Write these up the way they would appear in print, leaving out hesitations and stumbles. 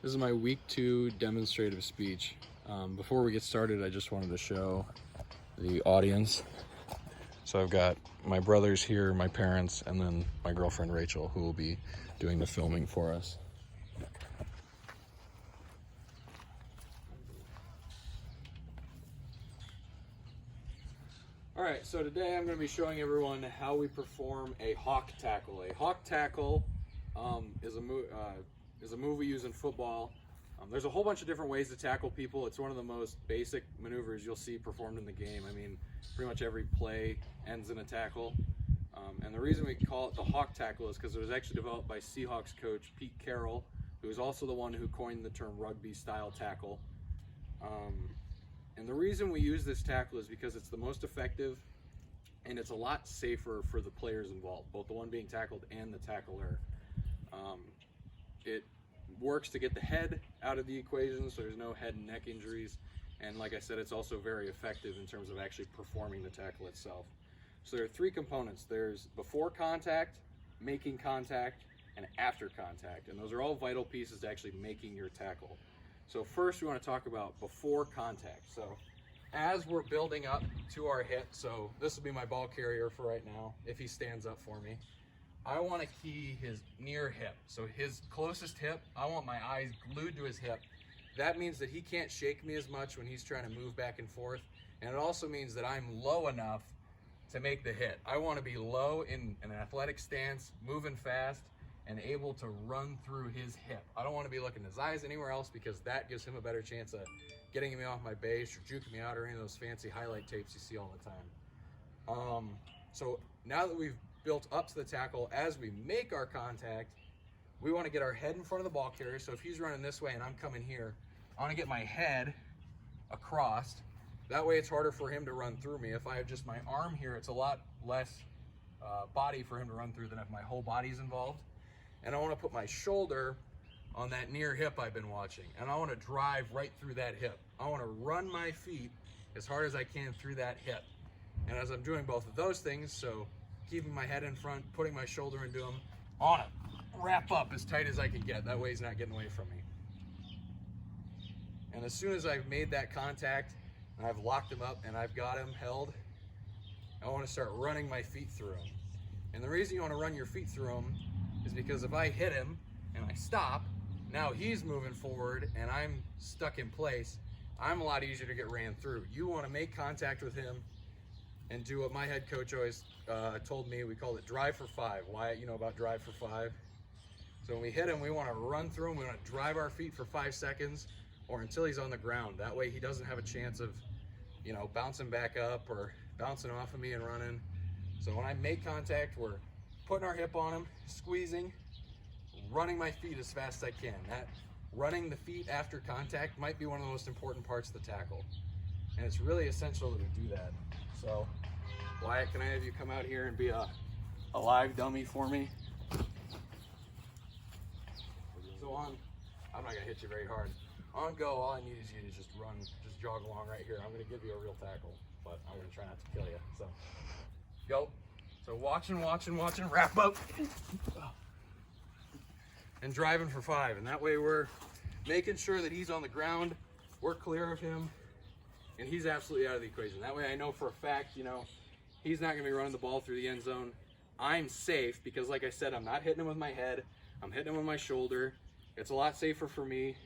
This is my week 2 demonstrative speech. Before we get started, I just wanted to show the audience. So I've got my brothers here, my parents, and then my girlfriend Rachel, who will be doing the filming for us. All right, so today I'm going to be showing everyone how we perform a hawk tackle. A hawk tackle is a move we use in football. There's a whole bunch of different ways to tackle people. It's one of the most basic maneuvers you'll see performed in the game. I mean, pretty much every play ends in a tackle. And the reason we call it the hawk tackle is because it was actually developed by Seahawks coach Pete Carroll, who is also the one who coined the term rugby style tackle. And the reason we use this tackle is because it's the most effective and it's a lot safer for the players involved, both the one being tackled and the tackler. It works to get the head out of the equation, so there's no head and neck injuries. And like I said, it's also very effective in terms of actually performing the tackle itself. So there are 3 components. There's before contact, making contact, and after contact. And those are all vital pieces to actually making your tackle. So first we want to talk about before contact. So as we're building up to our hit, so this will be my ball carrier for right now, if he stands up for me. I want to key his near hip. So his closest hip, I want my eyes glued to his hip. That means that he can't shake me as much when he's trying to move back and forth. And it also means that I'm low enough to make the hit. I want to be low in an athletic stance, moving fast, and able to run through his hip. I don't want to be looking his eyes anywhere else because that gives him a better chance of getting me off my base or juking me out or any of those fancy highlight tapes you see all the time. So now that we've built up to the tackle, as we make our contact, we want to get our head in front of the ball carrier. So if he's running this way and I'm coming here, I want to get my head across. That way it's harder for him to run through me. If I have just my arm here, it's a lot less body for him to run through than if my whole body's involved. And I want to put my shoulder on that near hip I've been watching. And I want to drive right through that hip. I want to run my feet as hard as I can through that hip. And as I'm doing both of those things, so keeping my head in front, putting my shoulder into him, I want to wrap up as tight as I can get. That way he's not getting away from me. And as soon as I've made that contact, and I've locked him up and I've got him held, I want to start running my feet through him. And the reason you want to run your feet through him is because if I hit him and I stop, now he's moving forward and I'm stuck in place, I'm a lot easier to get ran through. You want to make contact with him and do what my head coach always told me. We called it drive for 5. Wyatt, you know about drive for 5? So when we hit him, we want to run through him. We want to drive our feet for 5 seconds or until he's on the ground. That way he doesn't have a chance of, bouncing back up or bouncing off of me and running. So when I make contact, we're putting our hip on him, squeezing, running my feet as fast as I can. That running the feet after contact might be one of the most important parts of the tackle. And it's really essential that we do that. So, Wyatt, can I have you come out here and be a live dummy for me? So I'm not gonna hit you very hard. On go, all I need is you to just run, just jog along right here. I'm gonna give you a real tackle, but I'm gonna try not to kill you. So, go. So watching, wrap up. And driving for 5. And that way we're making sure that he's on the ground, we're clear of him, and he's absolutely out of the equation. That way I know for a fact, he's not gonna be running the ball through the end zone. I'm safe because, like I said, I'm not hitting him with my head, I'm hitting him with my shoulder. It's a lot safer for me,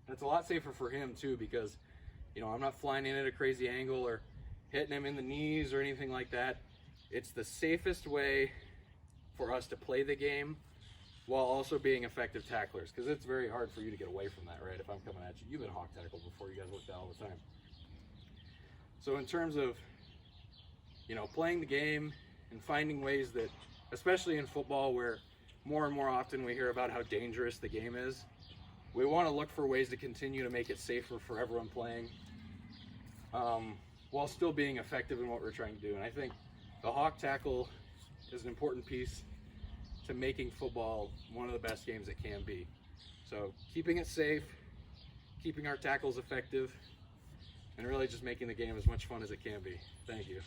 and it's a lot safer for him too because, I'm not flying in at a crazy angle or hitting him in the knees or anything like that. It's the safest way for us to play the game while also being effective tacklers, because it's very hard for you to get away from that, right? If I'm coming at you, you've been hawk tackled before, you guys look that all the time. So in terms of, playing the game and finding ways that, especially in football where more and more often we hear about how dangerous the game is, we want to look for ways to continue to make it safer for everyone playing, while still being effective in what we're trying to do. And I think the hawk tackle is an important piece to making football one of the best games it can be. So keeping it safe, keeping our tackles effective, and really just making the game as much fun as it can be. Thank you.